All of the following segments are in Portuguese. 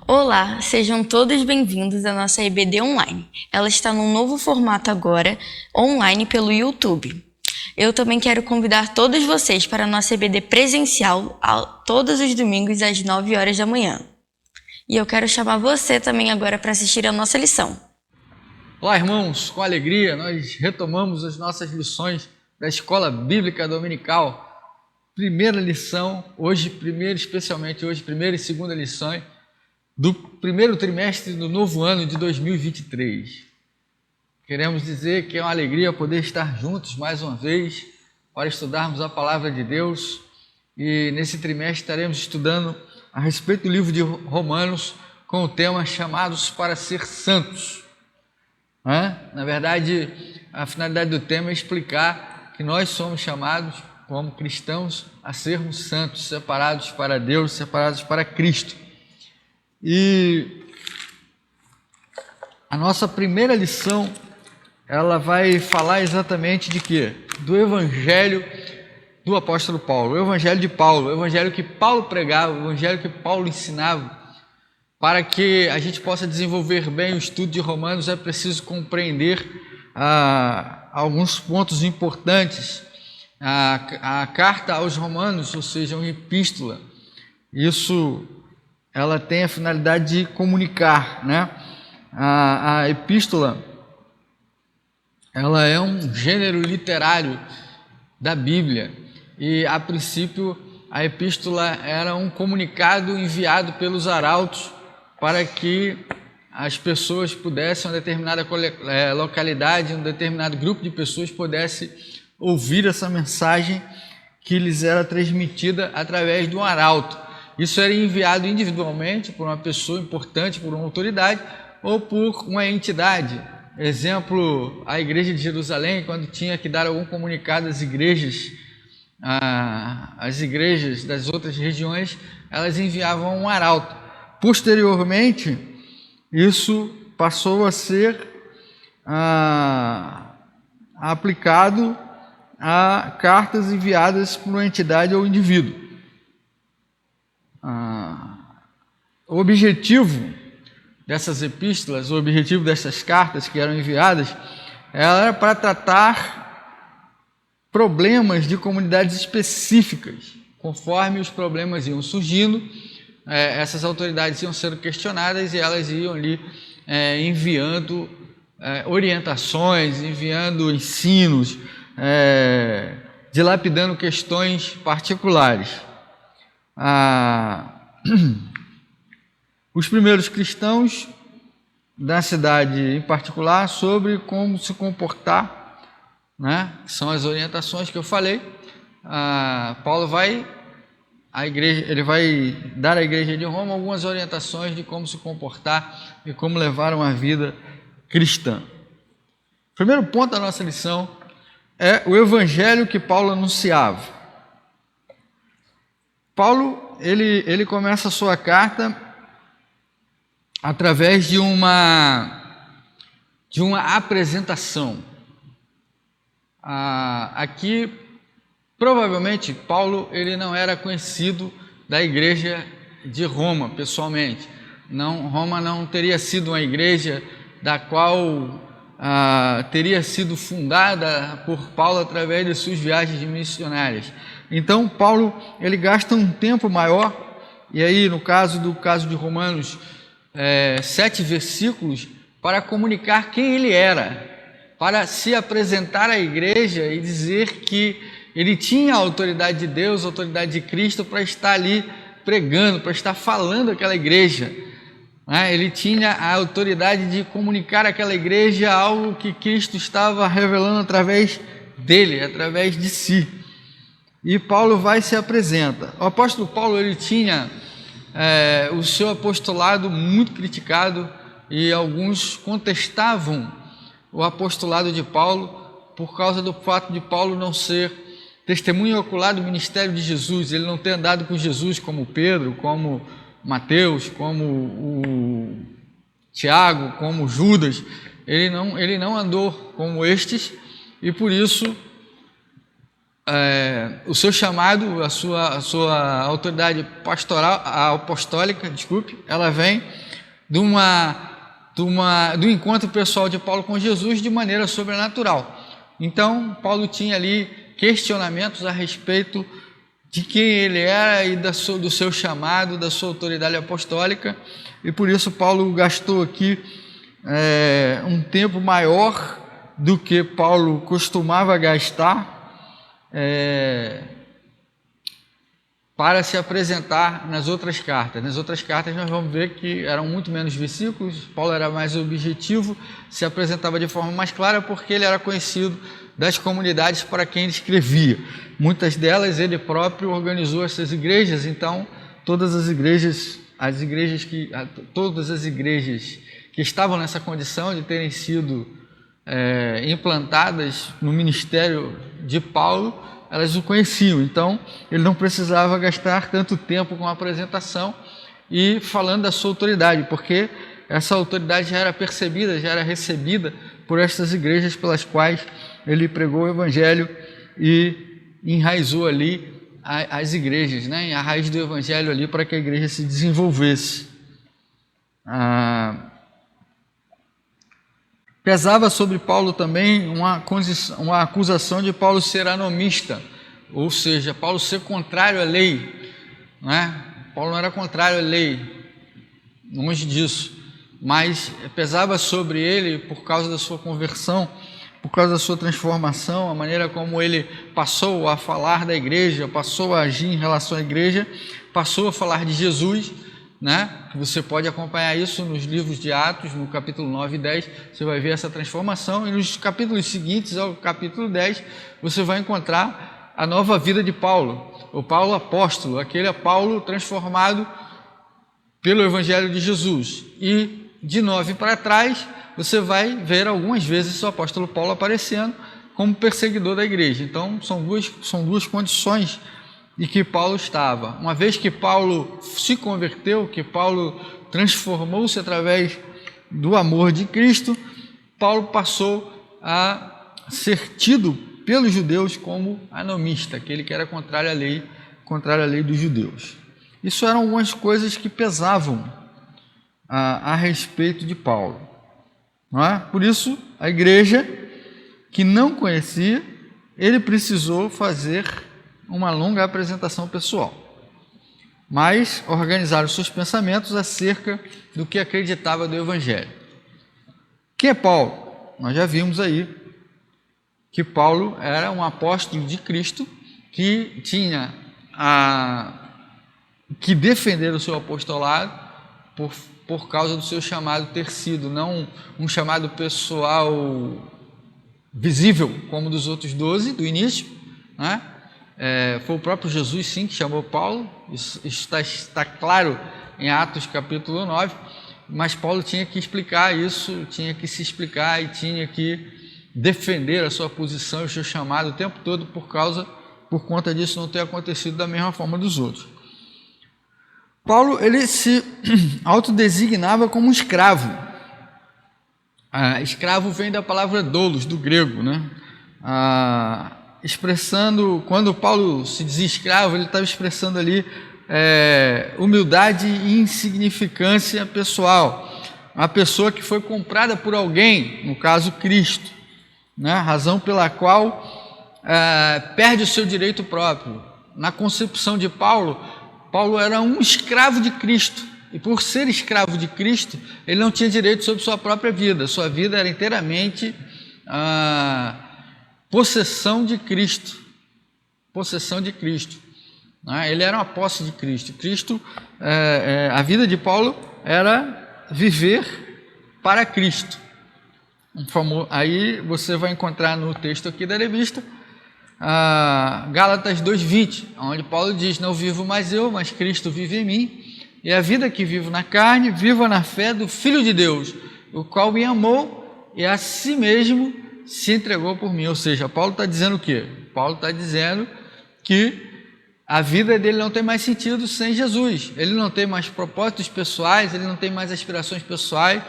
Olá, sejam todos bem-vindos à nossa EBD Online. Ela está num novo formato agora, online pelo YouTube. Eu também quero convidar todos vocês para a nossa EBD presencial todos os domingos às 9 horas da manhã. E eu quero chamar você também agora para assistir a nossa lição. Olá, irmãos, com alegria nós retomamos as nossas lições da Escola Bíblica Dominical. Primeira lição, especialmente hoje, primeira e segunda lição do primeiro trimestre do novo ano de 2023. Queremos dizer que é uma alegria poder estar juntos mais uma vez para estudarmos a Palavra de Deus, e nesse trimestre estaremos estudando a respeito do livro de Romanos com o tema Chamados para ser Santos. Na verdade, a finalidade do tema é explicar que nós somos chamados como cristãos a sermos santos, separados para Deus, separados para Cristo. E a nossa primeira lição, ela vai falar exatamente de quê? Do Evangelho do apóstolo Paulo, o Evangelho de Paulo, o Evangelho que Paulo pregava, o Evangelho que Paulo ensinava. Para que a gente possa desenvolver bem o estudo de Romanos, é preciso compreender alguns pontos importantes. A carta aos Romanos, ou seja, uma epístola, ela tem a finalidade de comunicar, né? A epístola, ela é um gênero literário da Bíblia, e a princípio a epístola era um comunicado enviado pelos arautos para que as pessoas pudessem, uma determinada localidade, um determinado grupo de pessoas pudesse ouvir essa mensagem que lhes era transmitida através de um arauto. Isso era enviado individualmente por uma pessoa importante, por uma autoridade ou por uma entidade. Exemplo, a igreja de Jerusalém, quando tinha que dar algum comunicado às igrejas, as igrejas das outras regiões, elas enviavam um arauto. Posteriormente, isso passou a ser aplicado a cartas enviadas por uma entidade ou indivíduo. O objetivo dessas epístolas, o objetivo dessas cartas que eram enviadas, era para tratar problemas de comunidades específicas. Conforme os problemas iam surgindo, essas autoridades iam sendo questionadas e elas iam ali enviando orientações, enviando ensinos, dilapidando questões particulares. Os primeiros cristãos da cidade em particular, sobre como se comportar, né? São as orientações que eu falei. Paulo vai dar à igreja de Roma algumas orientações de como se comportar e como levar uma vida cristã. O primeiro ponto da nossa lição é o evangelho que Paulo anunciava. Paulo, ele começa a sua carta através de uma apresentação. Aqui, provavelmente, Paulo ele não era conhecido da igreja de Roma pessoalmente. Roma não teria sido uma igreja da qual teria sido fundada por Paulo através de suas viagens missionárias. Então, Paulo ele gasta um tempo maior, e aí no caso de Romanos, 7 versículos, para comunicar quem ele era, para se apresentar à igreja e dizer que ele tinha a autoridade de Deus, a autoridade de Cristo para estar ali pregando, para estar falando àquela igreja. Ele tinha a autoridade de comunicar àquela igreja algo que Cristo estava revelando através dele, através de si. E Paulo vai e se apresenta. O apóstolo Paulo ele tinha o seu apostolado muito criticado, e alguns contestavam o apostolado de Paulo por causa do fato de Paulo não ser testemunho ocular do ministério de Jesus, ele não ter andado com Jesus como Pedro, como Mateus, como o Tiago, como Judas. Ele não andou como estes, e por isso o seu chamado, a sua autoridade pastoral, apostólica, ela vem do encontro pessoal de Paulo com Jesus de maneira sobrenatural. Então, Paulo tinha ali questionamentos a respeito de quem ele era e do seu chamado, da sua autoridade apostólica, e por isso Paulo gastou aqui um tempo maior do que Paulo costumava gastar para se apresentar nas outras cartas. Nas outras cartas nós vamos ver que eram muito menos versículos, Paulo era mais objetivo, se apresentava de forma mais clara porque ele era conhecido das comunidades para quem ele escrevia. Muitas delas ele próprio organizou essas igrejas, então todas as igrejas que estavam nessa condição de terem sido implantadas no ministério de Paulo, elas o conheciam, então ele não precisava gastar tanto tempo com a apresentação e falando da sua autoridade, porque essa autoridade já era percebida, já era recebida por estas igrejas pelas quais ele pregou o evangelho e enraizou ali as igrejas, né? A raiz do evangelho ali para que a igreja se desenvolvesse. Pesava sobre Paulo também uma acusação de Paulo ser anomista, ou seja, Paulo ser contrário à lei, né? Paulo não era contrário à lei, longe disso, mas pesava sobre ele por causa da sua conversão, por causa da sua transformação, a maneira como ele passou a falar da igreja, passou a agir em relação à igreja, passou a falar de Jesus, né? Você pode acompanhar isso nos livros de Atos, no capítulo 9 e 10, você vai ver essa transformação, e nos capítulos seguintes ao capítulo 10, você vai encontrar a nova vida de Paulo, o Paulo apóstolo, aquele Paulo transformado pelo evangelho de Jesus. E de 9 para trás, você vai ver algumas vezes o apóstolo Paulo aparecendo como perseguidor da igreja. Então, são duas condições e que Paulo estava. Uma vez que Paulo se converteu, que Paulo transformou-se através do amor de Cristo, Paulo passou a ser tido pelos judeus como anomista, aquele que era contrário à lei dos judeus. Isso eram algumas coisas que pesavam a respeito de Paulo. Não é? Por isso, a igreja que não conhecia, ele precisou fazer uma longa apresentação pessoal, mas organizar os seus pensamentos acerca do que acreditava do Evangelho. Quem é Paulo? Nós já vimos aí que Paulo era um apóstolo de Cristo que tinha que defender o seu apostolado por causa do seu chamado ter sido não um chamado pessoal visível como dos outros 12 do início, né? Foi o próprio Jesus, sim, que chamou Paulo, isso está claro em Atos capítulo 9, mas Paulo tinha que explicar isso, tinha que se explicar e tinha que defender a sua posição e o seu chamado o tempo todo por conta disso não ter acontecido da mesma forma dos outros. Paulo, ele se autodesignava como um escravo. Escravo vem da palavra doulos, do grego, né? Expressando, quando Paulo se dizia escravo, ele estava expressando ali humildade e insignificância pessoal. Uma pessoa que foi comprada por alguém, no caso Cristo, né? Razão pela qual perde o seu direito próprio. Na concepção de Paulo, Paulo era um escravo de Cristo, e por ser escravo de Cristo, ele não tinha direito sobre sua própria vida, sua vida era inteiramente possessão de Cristo, ele era uma posse de Cristo. A vida de Paulo era viver para Cristo. Aí você vai encontrar no texto aqui da revista, Gálatas 2:20, onde Paulo diz: não vivo mais eu, mas Cristo vive em mim, e a vida que vivo na carne, vivo na fé do Filho de Deus, o qual me amou e a si mesmo se entregou por mim. Ou seja, Paulo está dizendo o quê? Paulo está dizendo que a vida dele não tem mais sentido sem Jesus, ele não tem mais propósitos pessoais, ele não tem mais aspirações pessoais,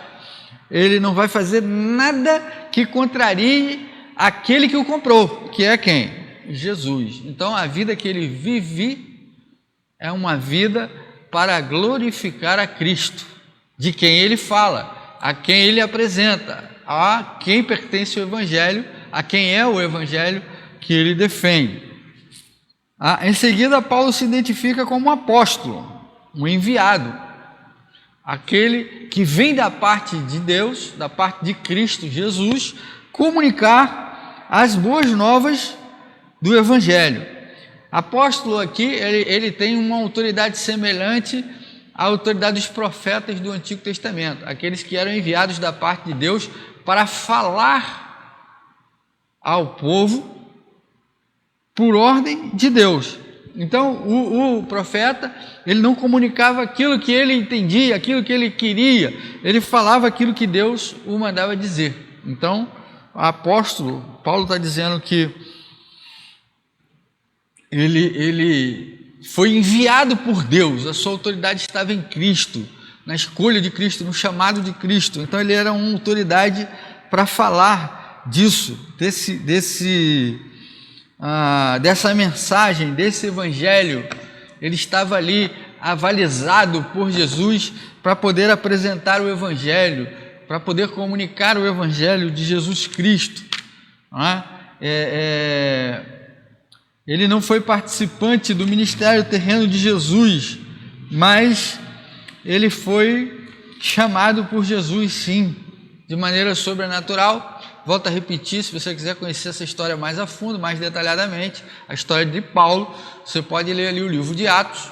ele não vai fazer nada que contrarie aquele que o comprou, que é quem? Jesus. Então, a vida que ele vive é uma vida para glorificar a Cristo, de quem ele fala, a quem ele apresenta, a quem pertence o Evangelho, a quem é o Evangelho que ele defende. Em seguida, Paulo se identifica como um apóstolo, um enviado, aquele que vem da parte de Deus, da parte de Cristo Jesus, comunicar as boas novas do Evangelho. Apóstolo aqui, ele tem uma autoridade semelhante à autoridade dos profetas do Antigo Testamento, aqueles que eram enviados da parte de Deus para falar ao povo por ordem de Deus. Então, o profeta, ele não comunicava aquilo que ele entendia, aquilo que ele queria, ele falava aquilo que Deus o mandava dizer. Então, o apóstolo, Paulo está dizendo que ele foi enviado por Deus, a sua autoridade estava em Cristo, na escolha de Cristo, no chamado de Cristo. Então, ele era uma autoridade para falar disso, dessa mensagem, desse evangelho. Ele estava ali avalizado por Jesus para poder apresentar o evangelho, para poder comunicar o evangelho de Jesus Cristo. Ele não foi participante do ministério terreno de Jesus, mas ele foi chamado por Jesus, sim, de maneira sobrenatural. Volto a repetir, se você quiser conhecer essa história mais a fundo, mais detalhadamente, a história de Paulo, você pode ler ali o livro de Atos,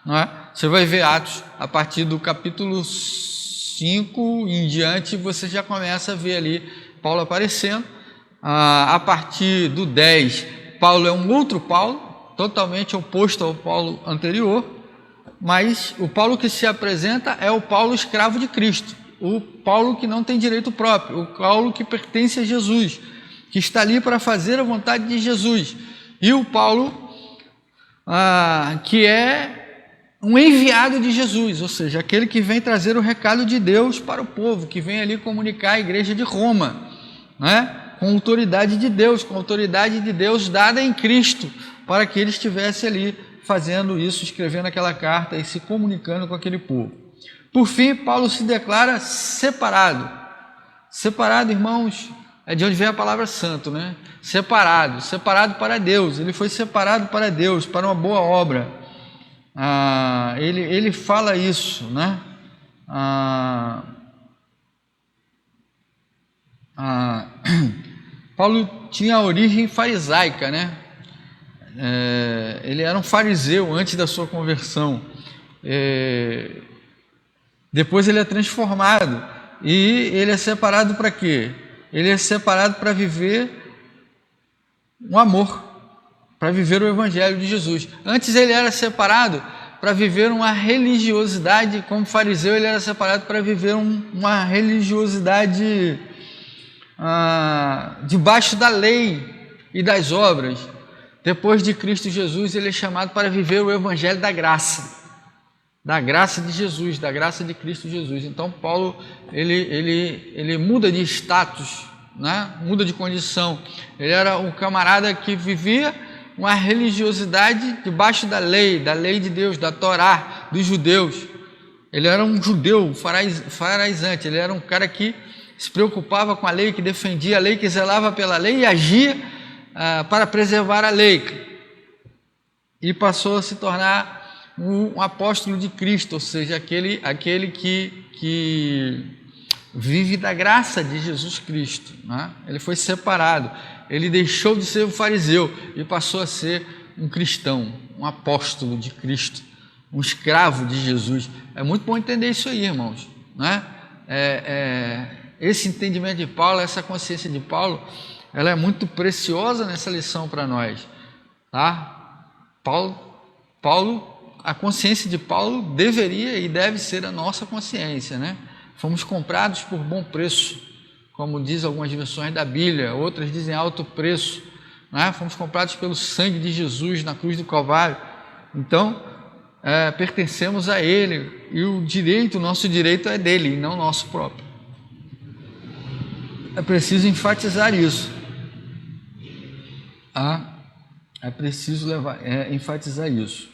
não é? Você vai ver Atos, a partir do capítulo 5 em diante, você já começa a ver ali Paulo aparecendo. A partir do 10, Paulo é um outro Paulo, totalmente oposto ao Paulo anterior, mas o Paulo que se apresenta é o Paulo escravo de Cristo, o Paulo que não tem direito próprio, o Paulo que pertence a Jesus, que está ali para fazer a vontade de Jesus, e o Paulo que é um enviado de Jesus, ou seja, aquele que vem trazer o recado de Deus para o povo, que vem ali comunicar a igreja de Roma, né? Com autoridade de Deus dada em Cristo, para que ele estivesse ali fazendo isso, escrevendo aquela carta e se comunicando com aquele povo. Por fim, Paulo se declara separado. Separado, irmãos, é de onde vem a palavra santo, né? Separado para Deus. Ele foi separado para Deus, para uma boa obra. Ele fala isso, né? Paulo tinha a origem farisaica, né? Ele era um fariseu antes da sua conversão. Depois ele é transformado e ele é separado para quê? Ele é separado para viver um amor, para viver o evangelho de Jesus. Antes ele era separado para viver uma religiosidade, como fariseu ele era separado para viver uma religiosidade debaixo da lei e das obras. Depois de Cristo Jesus, ele é chamado para viver o evangelho da graça de Jesus, da graça de Cristo Jesus. Então Paulo ele muda de status, né? Muda de condição. Ele era um camarada que vivia uma religiosidade debaixo da lei de Deus, da Torá, dos judeus. Ele era um judeu faraizante, ele era um cara que se preocupava com a lei, que defendia a lei, que zelava pela lei e agia para preservar a lei. E passou a se tornar um apóstolo de Cristo, ou seja, aquele que vive da graça de Jesus Cristo, né? Ele foi separado, ele deixou de ser um fariseu e passou a ser um cristão, um apóstolo de Cristo, um escravo de Jesus. É muito bom entender isso aí, irmãos, né? Esse entendimento de Paulo, essa consciência de Paulo, ela é muito preciosa nessa lição para nós, tá? A consciência de Paulo deveria e deve ser a nossa consciência, né? Fomos comprados por bom preço, como diz algumas versões da Bíblia, outras dizem alto preço, né? Fomos comprados pelo sangue de Jesus na cruz do Calvário. Então, pertencemos a Ele e o nosso direito é dele e não nosso próprio. É preciso enfatizar isso. É preciso enfatizar isso.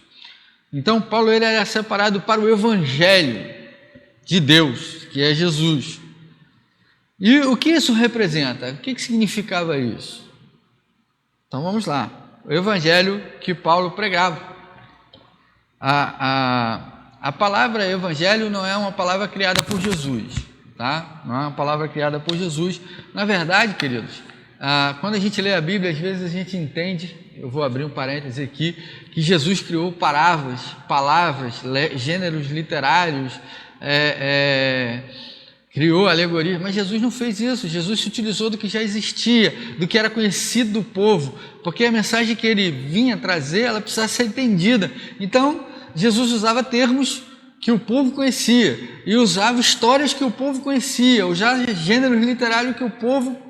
Então, Paulo ele era separado para o Evangelho de Deus, que é Jesus. E o que isso representa? O que significava isso? Então, vamos lá. O Evangelho que Paulo pregava. A palavra Evangelho não é uma palavra criada por Jesus, tá? Não é uma palavra criada por Jesus. Na verdade, queridos, quando a gente lê a Bíblia, às vezes a gente entende, eu vou abrir um parêntese aqui, que Jesus criou palavras, gêneros literários, criou alegorias, mas Jesus não fez isso. Jesus se utilizou do que já existia, do que era conhecido do povo, porque a mensagem que ele vinha trazer, ela precisava ser entendida. Então, Jesus usava termos que o povo conhecia e usava histórias que o povo conhecia, usava gêneros literários que o povo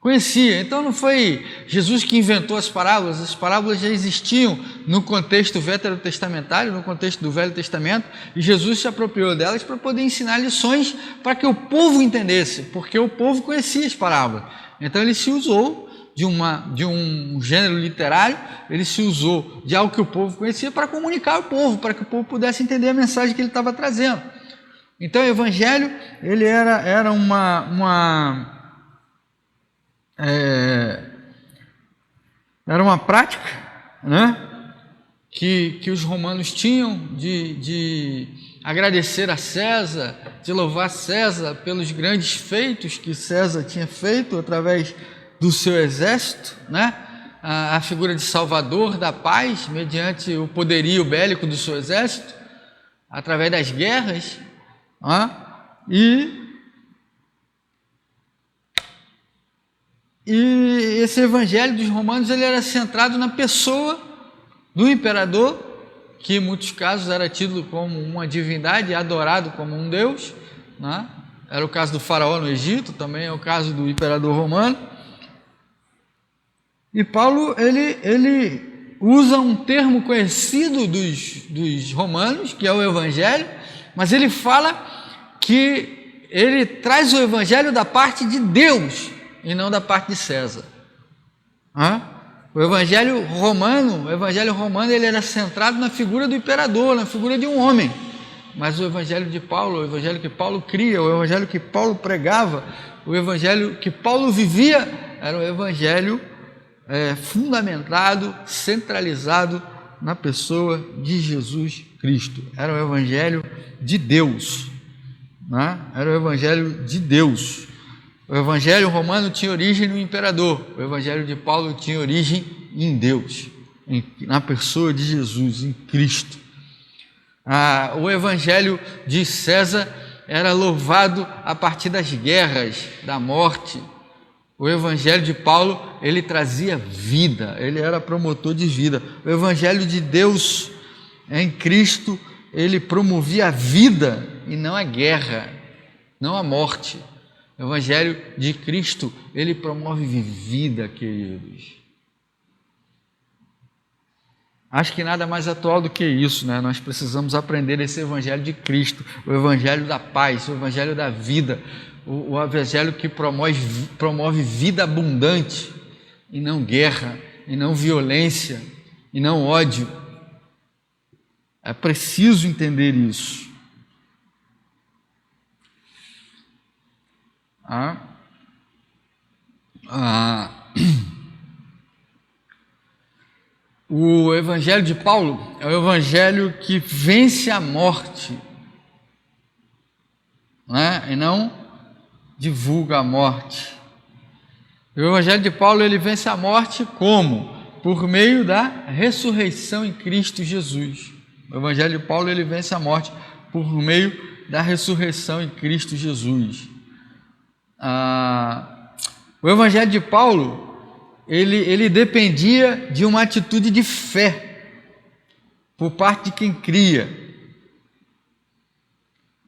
conhecia. Então não foi Jesus que inventou as parábolas já existiam no contexto veterotestamentário, no contexto do Velho Testamento, e Jesus se apropriou delas para poder ensinar lições para que o povo entendesse, porque o povo conhecia as parábolas. Então ele se usou de um gênero literário, ele se usou de algo que o povo conhecia para comunicar ao povo, para que o povo pudesse entender a mensagem que ele estava trazendo. Então o Evangelho ele era uma prática, né, que os romanos tinham de agradecer a César, de louvar César pelos grandes feitos que César tinha feito através do seu exército, né? A figura de salvador da paz, mediante o poderio bélico do seu exército, através das guerras, e esse evangelho dos romanos ele era centrado na pessoa do imperador, que em muitos casos era tido como uma divindade, adorado como um deus, né? Era o caso do faraó no Egito, também é o caso do imperador romano. E Paulo ele usa um termo conhecido dos romanos, que é o evangelho, mas ele fala que ele traz o evangelho da parte de Deus e não da parte de César. O evangelho romano ele era centrado na figura do imperador, na figura de um homem. Mas o evangelho de Paulo, o evangelho que Paulo cria, o evangelho que Paulo pregava, o evangelho que Paulo vivia, era um evangelho fundamentado, centralizado na pessoa de Jesus Cristo. Era o evangelho de Deus, né? Era o evangelho de Deus. O evangelho romano tinha origem no imperador, o evangelho de Paulo tinha origem em Deus, na pessoa de Jesus, em Cristo. O evangelho de César era louvado a partir das guerras, da morte. O evangelho de Paulo, ele trazia vida, ele era promotor de vida. O evangelho de Deus em Cristo, ele promovia a vida e não a guerra, não a morte. O evangelho de Cristo, ele promove vida, queridos. Acho que nada mais atual do que isso, né? Nós precisamos aprender esse evangelho de Cristo, o evangelho da paz, o evangelho da vida, o evangelho que promove vida abundante, e não guerra, e não violência, e não ódio. É preciso entender isso. O evangelho de Paulo é o evangelho que vence a morte, né? E não divulga a morte. O evangelho de Paulo ele vence a morte como? Por meio da ressurreição em Cristo Jesus. O evangelho de Paulo ele vence a morte por meio da ressurreição em Cristo Jesus. O evangelho de Paulo ele dependia de uma atitude de fé por parte de quem cria.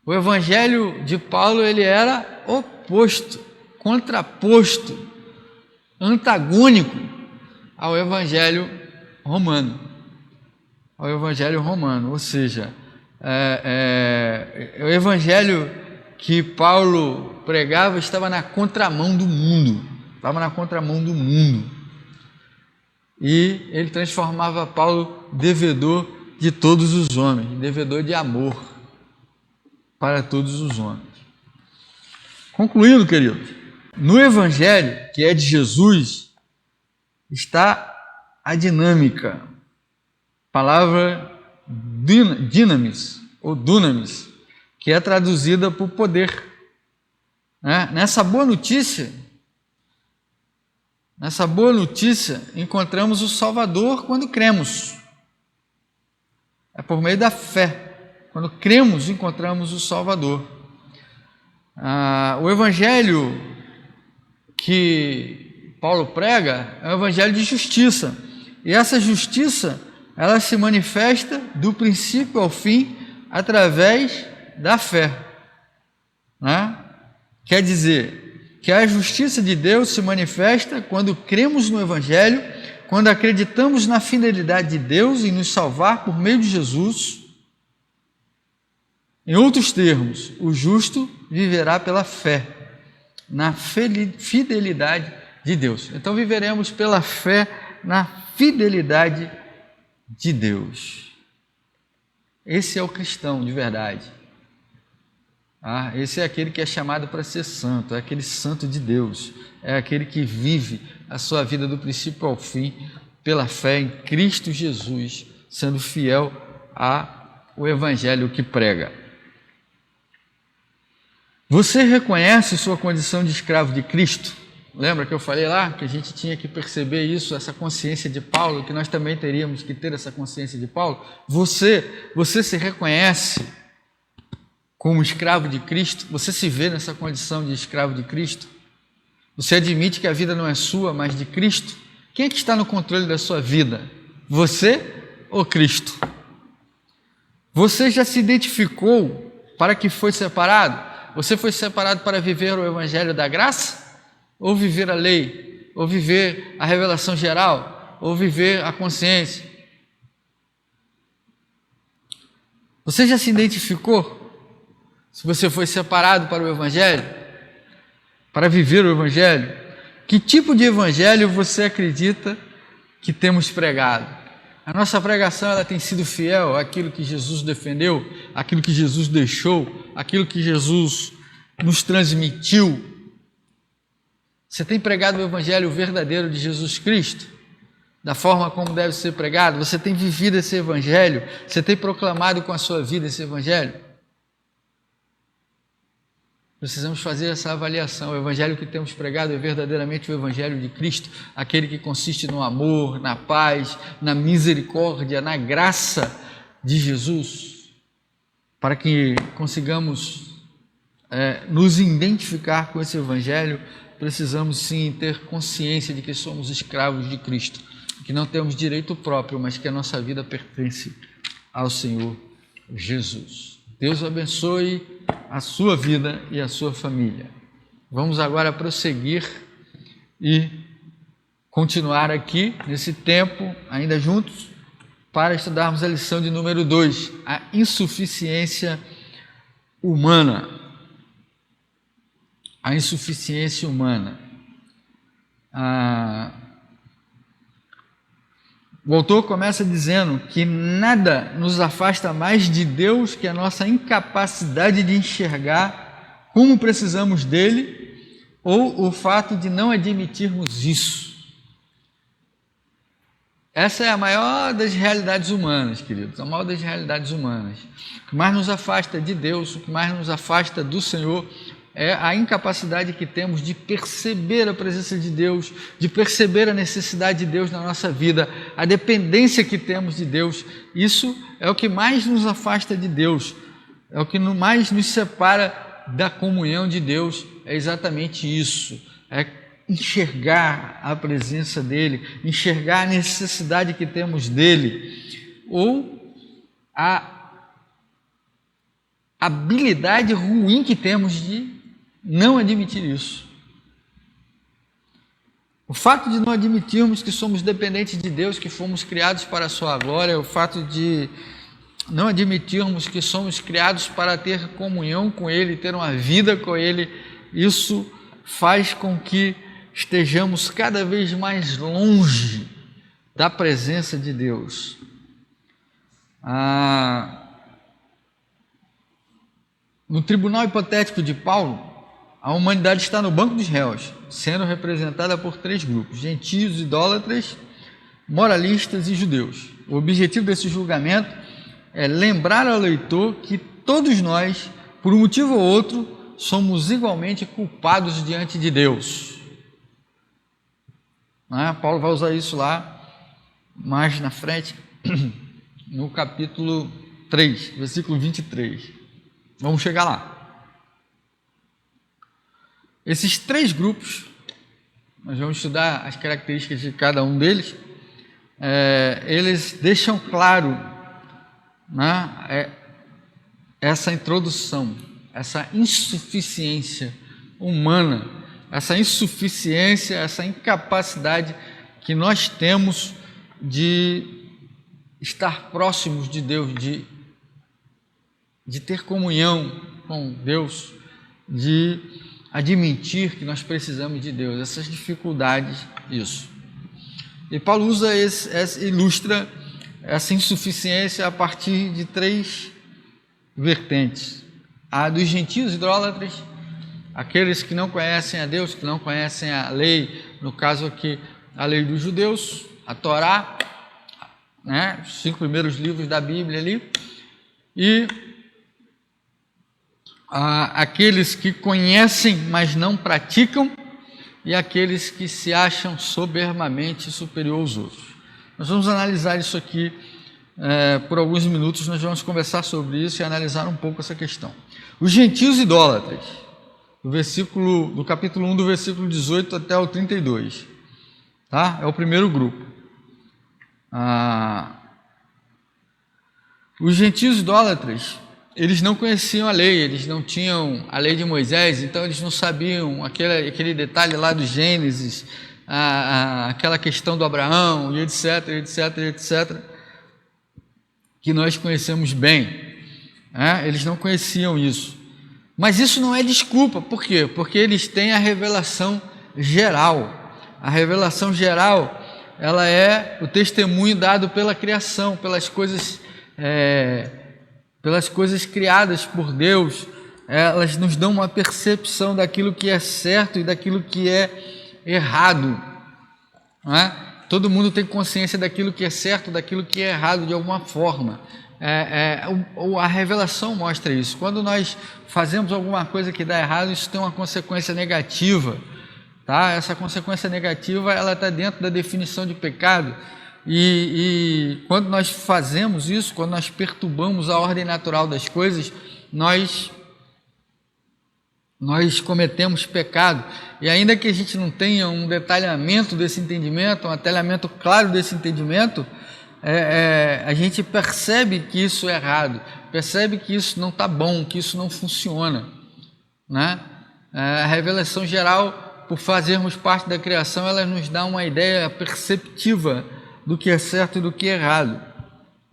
O evangelho de Paulo ele era oposto, contraposto, antagônico ao evangelho romano. Ou seja, o evangelho que Paulo pregava estava na contramão do mundo. e ele transformava Paulo devedor de todos os homens, devedor de amor para todos os homens. Concluindo, queridos, no Evangelho, que é de Jesus, está a dinâmica, palavra dinamis, ou dunamis, que é traduzida por poder. Nessa boa notícia, encontramos o Salvador quando cremos. É por meio da fé. Quando cremos, encontramos o Salvador. O Evangelho que Paulo prega é o Evangelho de justiça. E essa justiça, ela se manifesta do princípio ao fim através da fé. Quer dizer que a justiça de Deus se manifesta quando cremos no Evangelho, quando acreditamos na fidelidade de Deus em nos salvar por meio de Jesus. Em outros termos, o justo viverá pela fé, na fidelidade de Deus. Então viveremos pela fé na fidelidade de Deus. Esse é o cristão de verdade. Esse é aquele que é chamado para ser santo, é aquele santo de Deus, é aquele que vive a sua vida do princípio ao fim pela fé em Cristo Jesus, sendo fiel ao Evangelho que prega. Você reconhece sua condição de escravo de Cristo? Lembra que eu falei lá que a gente tinha que perceber isso, essa consciência de Paulo, que nós também teríamos que ter essa consciência de Paulo? Você se reconhece como escravo de Cristo? Você se vê nessa condição de escravo de Cristo? Você admite que a vida não é sua, mas de Cristo? Quem é que está no controle da sua vida? Você ou Cristo? Você já se identificou para que foi separado? Você foi separado para viver o Evangelho da graça? Ou viver a lei? Ou viver a revelação geral? Ou viver a consciência? Você já se identificou? Se você foi separado para o Evangelho? Para viver o Evangelho? Que tipo de Evangelho você acredita que temos pregado? A nossa pregação, ela tem sido fiel àquilo que Jesus defendeu, àquilo que Jesus deixou, àquilo que Jesus nos transmitiu. Você tem pregado o Evangelho verdadeiro de Jesus Cristo, da forma como deve ser pregado? Você tem vivido esse Evangelho? Você tem proclamado com a sua vida esse Evangelho? Precisamos fazer essa avaliação. O Evangelho que temos pregado é verdadeiramente o Evangelho de Cristo, aquele que consiste no amor, na paz, na misericórdia, na graça de Jesus, para que consigamos nos identificar com esse Evangelho. Precisamos sim ter consciência de que somos escravos de Cristo, que não temos direito próprio, mas que a nossa vida pertence ao Senhor Jesus. Deus abençoe a sua vida e a sua família. Vamos agora prosseguir e continuar aqui nesse tempo, ainda juntos, para estudarmos a lição de número 2, a insuficiência humana. A insuficiência humana. O autor começa dizendo que nada nos afasta mais de Deus que a nossa incapacidade de enxergar como precisamos dele, ou o fato de não admitirmos isso. Essa é a maior das realidades humanas, queridos, a maior das realidades humanas. O que mais nos afasta de Deus, o que mais nos afasta do Senhor, é a incapacidade que temos de perceber a presença de Deus, de perceber a necessidade de Deus na nossa vida, a dependência que temos de Deus. Isso é o que mais nos afasta de Deus, é o que mais nos separa da comunhão de Deus, é exatamente isso, é enxergar a presença dEle, enxergar a necessidade que temos dEle, ou a habilidade ruim que temos de não admitir isso. O fato de não admitirmos que somos dependentes de Deus, que fomos criados para a sua glória, o fato de não admitirmos que somos criados para ter comunhão com Ele, ter uma vida com Ele, isso faz com que estejamos cada vez mais longe da presença de Deus. No tribunal hipotético de Paulo, a humanidade está no banco dos réus, sendo representada por 3 grupos: gentios, idólatras, moralistas e judeus. O objetivo desse julgamento é lembrar ao leitor que todos nós, por um motivo ou outro, somos igualmente culpados diante de Deus. Paulo vai usar isso lá mais na frente, no capítulo 3, versículo 23. Vamos chegar lá. Esses 3 grupos, nós vamos estudar as características de cada um deles, eles deixam claro, essa introdução, essa insuficiência humana, essa insuficiência, essa incapacidade que nós temos de estar próximos de Deus, de ter comunhão com Deus, de admitir que nós precisamos de Deus, essas dificuldades, isso. E Paulo ilustra essa insuficiência a partir de 3 vertentes: a dos gentios idólatras, aqueles que não conhecem a Deus, que não conhecem a lei, no caso aqui a lei dos judeus, a Torá, os 5 primeiros livros da Bíblia ali, e aqueles que conhecem, mas não praticam, e aqueles que se acham soberbamente superior aos outros. Nós vamos analisar isso aqui por alguns minutos, nós vamos conversar sobre isso e analisar um pouco essa questão. Os gentios idólatras, do capítulo 1, do versículo 18 até o 32, tá? É o primeiro grupo. Os gentios idólatras, eles não conheciam a lei, eles não tinham a lei de Moisés, então eles não sabiam aquele detalhe lá do Gênesis, aquela questão do Abraão, e etc, etc, etc, que nós conhecemos bem. Eles não conheciam isso. Mas isso não é desculpa. Por quê? Porque eles têm a revelação geral. A revelação geral, ela é o testemunho dado pela criação, pelas coisas criadas por Deus. Elas nos dão uma percepção daquilo que é certo e daquilo que é errado. Todo mundo tem consciência daquilo que é certo, daquilo que é errado de alguma forma. A revelação mostra isso. Quando nós fazemos alguma coisa que dá errado, isso tem uma consequência negativa, tá? Essa consequência negativa, ela está dentro da definição de pecado, e quando nós fazemos isso, quando nós perturbamos a ordem natural das coisas, nós cometemos pecado. E ainda que a gente não tenha um detalhamento desse entendimento, um detalhamento claro desse entendimento, a gente percebe que isso é errado, percebe que isso não está bom, que isso não funciona, A revelação geral, por fazermos parte da criação, ela nos dá uma ideia perceptiva do que é certo e do que é errado.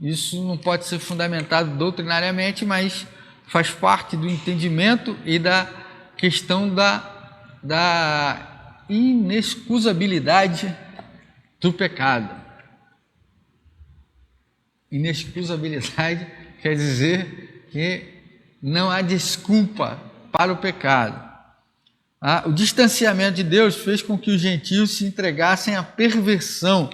Isso não pode ser fundamentado doutrinariamente, mas faz parte do entendimento e da questão da inexcusabilidade do pecado. Inexcusabilidade quer dizer que não há desculpa para o pecado. O distanciamento de Deus fez com que os gentios se entregassem à perversão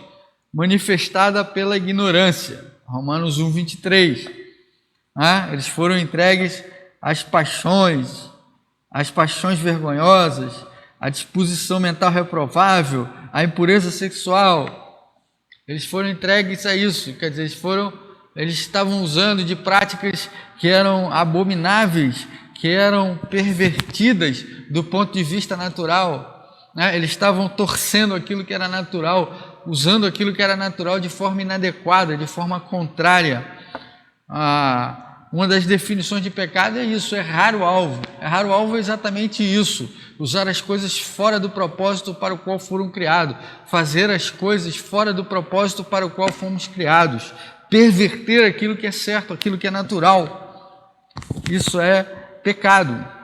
manifestada pela ignorância. Romanos 1, 23. Eles foram entregues às paixões vergonhosas, à disposição mental reprovável, à impureza sexual. Eles foram entregues a isso, quer dizer, eles estavam usando de práticas que eram abomináveis, que eram pervertidas do ponto de vista natural, Eles estavam torcendo aquilo que era natural, usando aquilo que era natural de forma inadequada, de forma contrária. Uma das definições de pecado é isso, errar o alvo. Errar o alvo é exatamente isso, usar as coisas fora do propósito para o qual foram criados, fazer as coisas fora do propósito para o qual fomos criados, perverter aquilo que é certo, aquilo que é natural. Isso é pecado.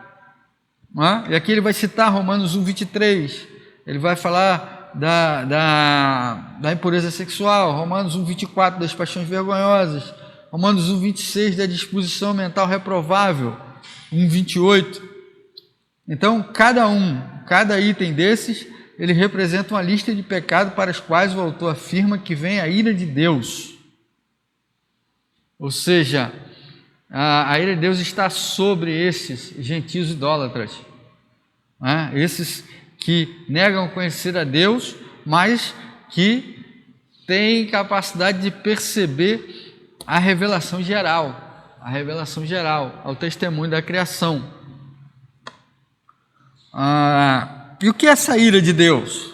E aqui ele vai citar Romanos 1, 23, ele vai falar da impureza sexual, Romanos 1:24 das paixões vergonhosas, Romanos 1:26 da disposição mental reprovável, 1:28. Então, cada item desses, ele representa uma lista de pecados para os quais o autor afirma que vem a ira de Deus. Ou seja, a ira de Deus está sobre esses gentios idólatras, né? Esses que negam conhecer a Deus, mas que têm capacidade de perceber a revelação geral, ao testemunho da criação. E o que é essa ira de Deus?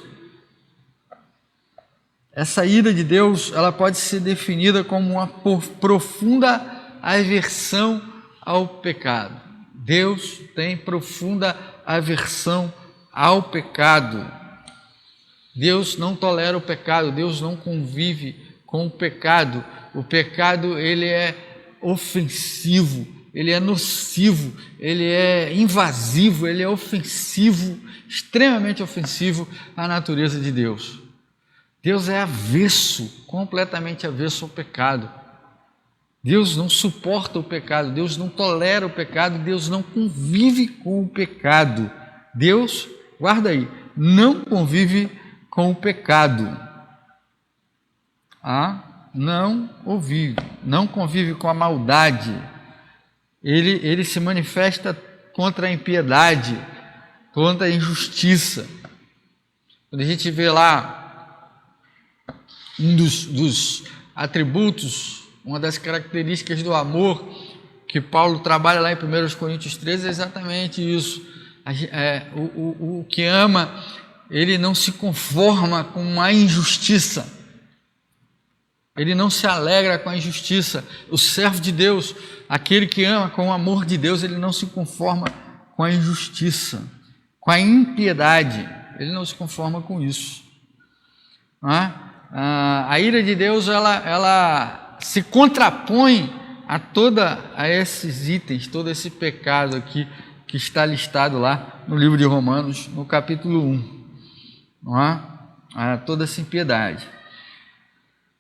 Essa ira de Deus, ela pode ser definida como uma profunda aversão ao pecado. Deus tem profunda aversão ao pecado. Deus não tolera o pecado, Deus não convive com o pecado. O pecado, ele é ofensivo, ele é nocivo, ele é invasivo, ele é ofensivo, extremamente ofensivo à natureza de Deus. Deus é avesso, completamente avesso ao pecado. Deus não suporta o pecado, Deus não tolera o pecado, Deus não convive com o pecado. Deus, guarda aí, não convive com o pecado. Não convive com a maldade. Ele se manifesta contra a impiedade, contra a injustiça. Quando a gente vê lá um dos atributos, uma das características do amor que Paulo trabalha lá em 1 Coríntios 13 é exatamente isso. O que ama, ele não se conforma com a injustiça, ele não se alegra com a injustiça. O servo de Deus, aquele que ama com o amor de Deus, ele não se conforma com a injustiça, com a impiedade, ele não se conforma com isso. A ira de Deus, ela se contrapõe a esses itens, todo esse pecado aqui que está listado lá no livro de Romanos, no capítulo 1, toda essa impiedade.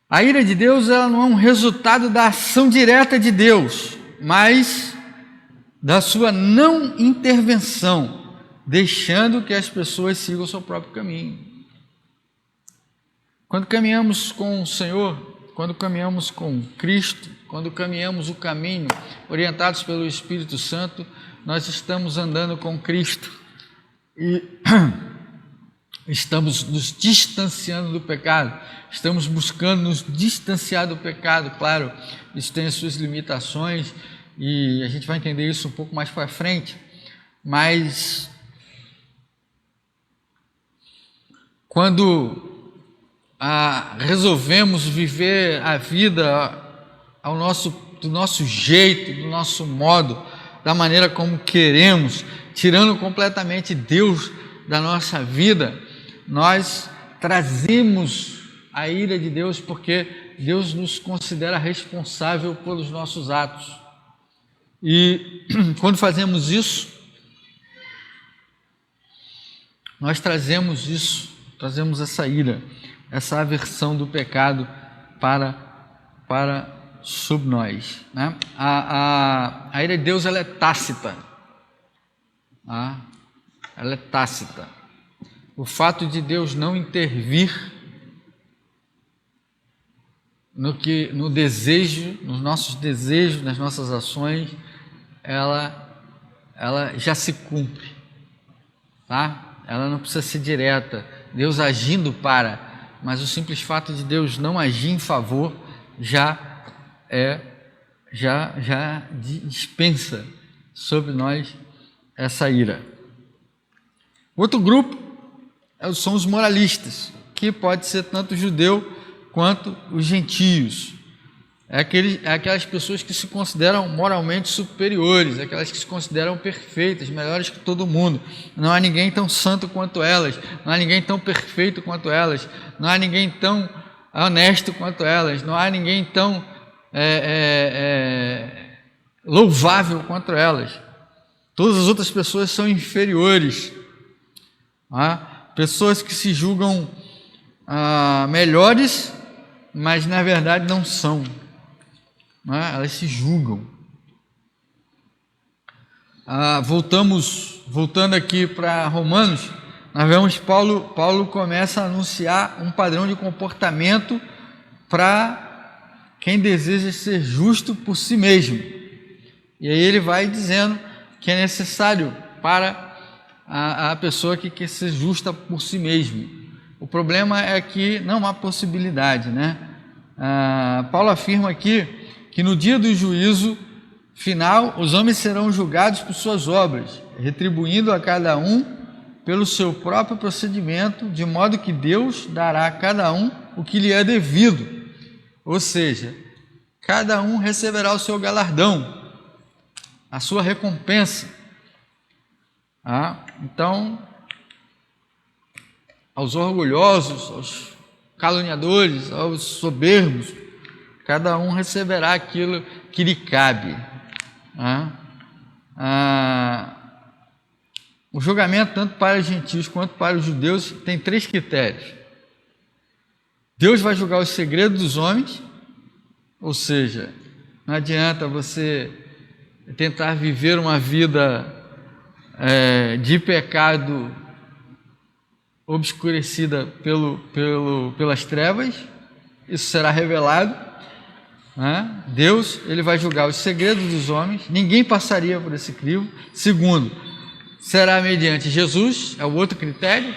A ira de Deus, ela não é um resultado da ação direta de Deus, mas da sua não intervenção, deixando que as pessoas sigam o seu próprio caminho. Quando caminhamos com o Senhor, quando caminhamos com Cristo, quando caminhamos o caminho orientados pelo Espírito Santo, nós estamos andando com Cristo e estamos nos distanciando do pecado, estamos buscando nos distanciar do pecado. Claro, isso tem as suas limitações e a gente vai entender isso um pouco mais para frente, mas quando resolvemos viver a vida do nosso jeito, do nosso modo, da maneira como queremos, tirando completamente Deus da nossa vida, nós trazemos a ira de Deus, porque Deus nos considera responsável pelos nossos atos. E quando fazemos isso, nós trazemos essa ira, essa aversão do pecado para sobre nós, né? A ira de Deus, ela é tácita. Ela é tácita. O fato de Deus não intervir no desejo, nos nossos desejos, nas nossas ações, ela já se cumpre, tá? Ela não precisa ser direta, Deus agindo mas o simples fato de Deus não agir em favor já dispensa sobre nós essa ira. Outro grupo são os moralistas, que pode ser tanto o judeu quanto os gentios. Aquelas pessoas que se consideram moralmente superiores, aquelas que se consideram perfeitas, melhores que todo mundo. Não há ninguém tão santo quanto elas, não há ninguém tão perfeito quanto elas, não há ninguém tão honesto quanto elas, não há ninguém tão louvável quanto elas. Todas as outras pessoas são inferiores. Pessoas que se julgam melhores, mas na verdade não são, né? Elas se julgam. Voltando aqui para Romanos, nós vemos Paulo começa a anunciar um padrão de comportamento para quem deseja ser justo por si mesmo. E aí ele vai dizendo que é necessário para a pessoa que quer ser justa por si mesmo. O problema é que não há possibilidade, né? Paulo afirma aqui que no dia do juízo final, os homens serão julgados por suas obras, retribuindo a cada um pelo seu próprio procedimento, de modo que Deus dará a cada um o que lhe é devido. Ou seja, cada um receberá o seu galardão, a sua recompensa. Então, aos orgulhosos, aos caluniadores, aos soberbos, cada um receberá aquilo que lhe cabe. O julgamento, tanto para os gentios quanto para os judeus, tem 3 critérios. Deus vai julgar os segredos dos homens, ou seja, não adianta você tentar viver uma vida de pecado obscurecida pelas trevas, isso será revelado. Deus, ele vai julgar os segredos dos homens, ninguém passaria por esse crivo. Segundo, será mediante Jesus, é o outro critério,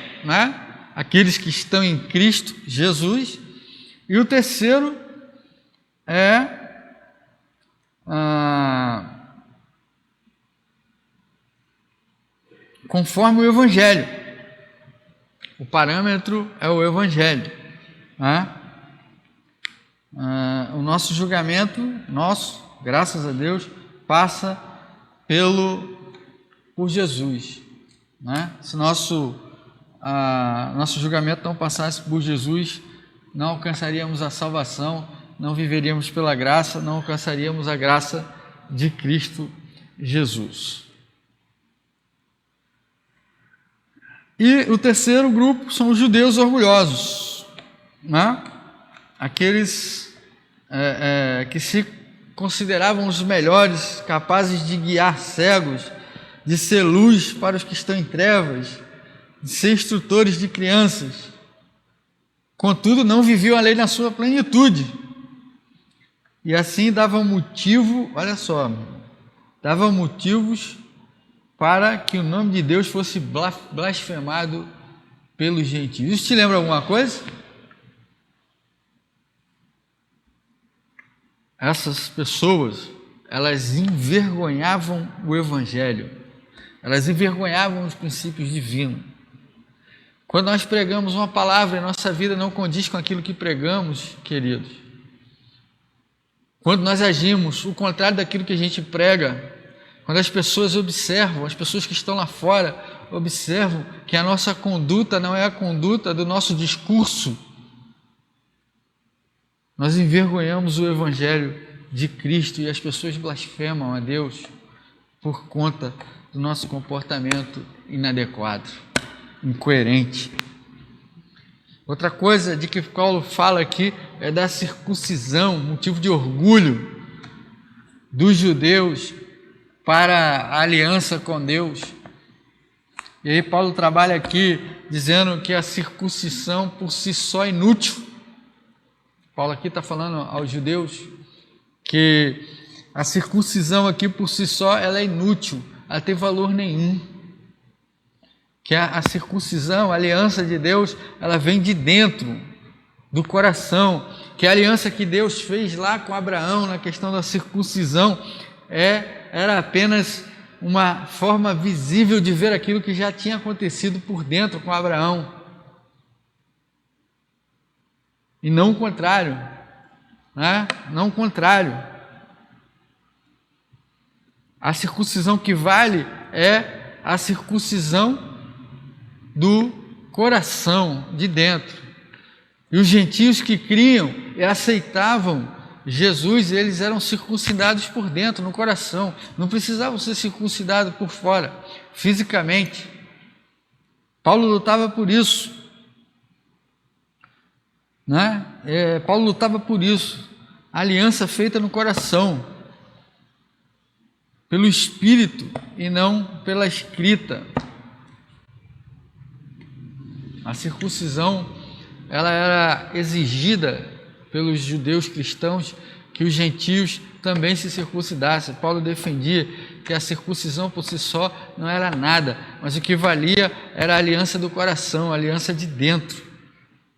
aqueles que estão em Cristo Jesus. E o terceiro é conforme o Evangelho. O parâmetro é o Evangelho. O nosso julgamento, graças a Deus, passa por Jesus. Se nosso julgamento não passasse por Jesus, não alcançaríamos a salvação, não viveríamos pela graça, não alcançaríamos a graça de Cristo Jesus. E o terceiro grupo são os judeus orgulhosos, aqueles que se consideravam os melhores, capazes de guiar cegos, de ser luz para os que estão em trevas, de ser instrutores de crianças. Contudo, não viviam a lei na sua plenitude. E assim dava motivos para que o nome de Deus fosse blasfemado pelos gentios. Isso te lembra alguma coisa? Essas pessoas, elas envergonhavam o Evangelho, elas envergonhavam os princípios divinos. Quando nós pregamos uma palavra e nossa vida não condiz com aquilo que pregamos, queridos, quando nós agimos o contrário daquilo que a gente prega, quando as pessoas observam, as pessoas que estão lá fora observam que a nossa conduta não é a conduta do nosso discurso, nós envergonhamos o Evangelho de Cristo e as pessoas blasfemam a Deus por conta do nosso comportamento inadequado, incoerente. Outra coisa de que Paulo fala aqui é da circuncisão, motivo de orgulho dos judeus para a aliança com Deus. E aí Paulo trabalha aqui dizendo que a circuncisão por si só é inútil. Paulo aqui está falando aos judeus que a circuncisão aqui por si só ela é inútil, ela tem valor nenhum. Que a circuncisão, a aliança de Deus, ela vem de dentro do coração, que a aliança que Deus fez lá com Abraão na questão da circuncisão era apenas uma forma visível de ver aquilo que já tinha acontecido por dentro com Abraão. E não o contrário, não o contrário. A circuncisão que vale é a circuncisão do coração, de dentro. E os gentios que criam e aceitavam Jesus, eles eram circuncidados por dentro, no coração. Não precisavam ser circuncidados por fora, fisicamente. Paulo lutava por isso. né? Paulo lutava por isso, a aliança feita no coração, pelo Espírito e não pela escrita. A circuncisão, ela era exigida pelos judeus cristãos, que os gentios também se circuncidassem. Paulo defendia que a circuncisão por si só não era nada, mas o que valia era a aliança do coração, a aliança de dentro,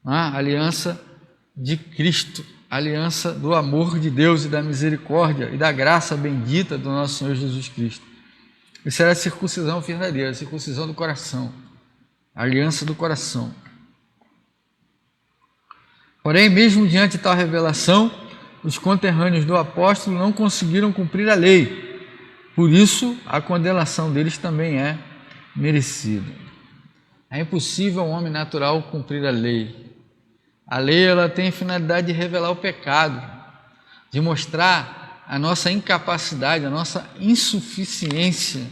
a aliança de Cristo, a aliança do amor de Deus e da misericórdia e da graça bendita do nosso Senhor Jesus Cristo. Isso era a circuncisão verdadeira, a circuncisão do coração, a aliança do coração. Porém, mesmo diante de tal revelação, os conterrâneos do apóstolo não conseguiram cumprir a lei. Por isso, a condenação deles também é merecida. É impossível ao homem natural cumprir a lei. A lei, ela tem a finalidade de revelar o pecado, de mostrar a nossa incapacidade, a nossa insuficiência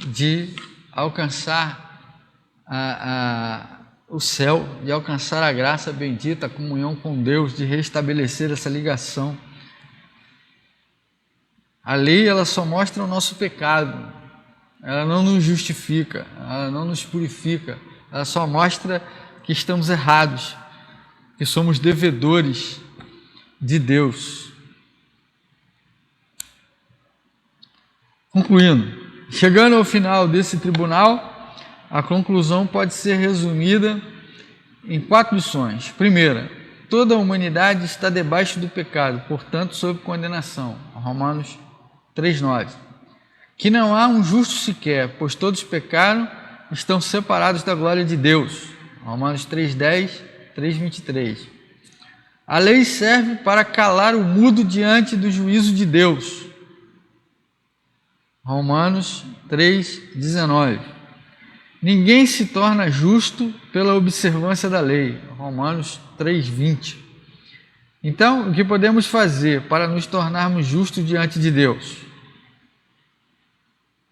de alcançar o céu, de alcançar a graça bendita, a comunhão com Deus, de restabelecer essa ligação. A lei, ela só mostra o nosso pecado, ela não nos justifica, ela não nos purifica, ela só mostra que estamos errados, que somos devedores de Deus. Concluindo, chegando ao final desse tribunal, a conclusão pode ser resumida em 4 lições. Primeira, toda a humanidade está debaixo do pecado, portanto, sob condenação. Romanos 3,9. Que não há um justo sequer, pois todos pecaram, estão separados da glória de Deus. Romanos 3,10, 3,23. A lei serve para calar o mudo diante do juízo de Deus. Romanos 3,19. Ninguém se torna justo pela observância da lei. Romanos 3,20. Então, o que podemos fazer para nos tornarmos justos diante de Deus?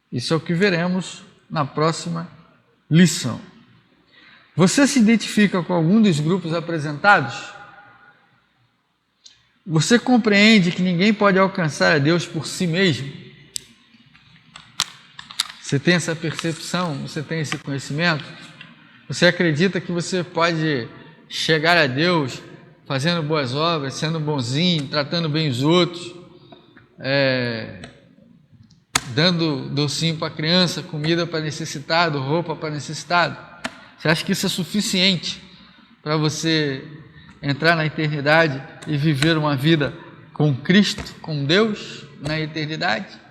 Isso é o que veremos na próxima lição. Você se identifica com algum dos grupos apresentados? Você compreende que ninguém pode alcançar a Deus por si mesmo? Você tem essa percepção? Você tem esse conhecimento? Você acredita que você pode chegar a Deus fazendo boas obras, sendo bonzinho, tratando bem os outros, dando docinho para criança, comida para necessitado, roupa para necessitado? Você acha que isso é suficiente para você entrar na eternidade e viver uma vida com Cristo, com Deus na eternidade?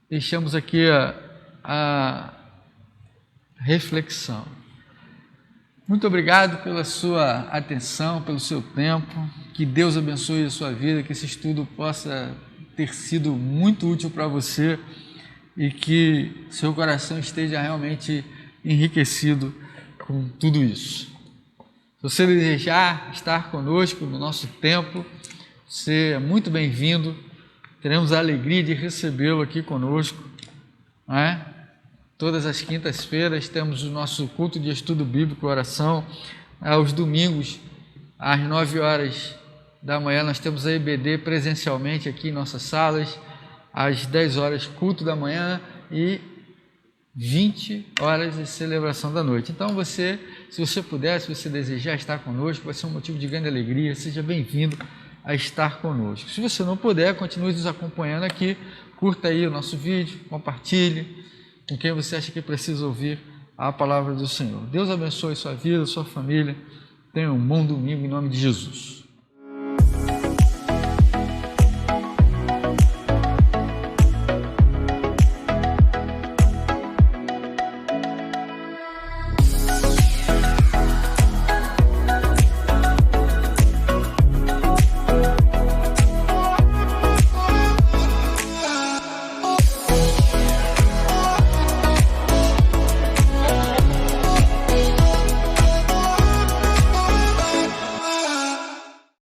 Deixamos aqui a reflexão. Muito obrigado pela sua atenção, pelo seu tempo. Que Deus abençoe a sua vida, que esse estudo possa ter sido muito útil para você e que seu coração esteja realmente enriquecido com tudo isso. Se você desejar estar conosco no nosso templo, você é muito bem-vindo. Teremos a alegria de recebê-lo aqui conosco, não é? Todas as quintas-feiras temos o nosso culto de estudo bíblico, oração. Aos domingos, às 9 horas da manhã, nós temos a EBD presencialmente aqui em nossas salas. Às 10 horas, culto da manhã e 20 horas de celebração da noite. Então você, se você puder, se você desejar estar conosco, vai ser um motivo de grande alegria. Seja bem-vindo a estar conosco. Se você não puder, continue nos acompanhando aqui, curta aí o nosso vídeo, compartilhe com quem você acha que precisa ouvir a palavra do Senhor. Deus abençoe sua vida, sua família. Tenha um bom domingo em nome de Jesus.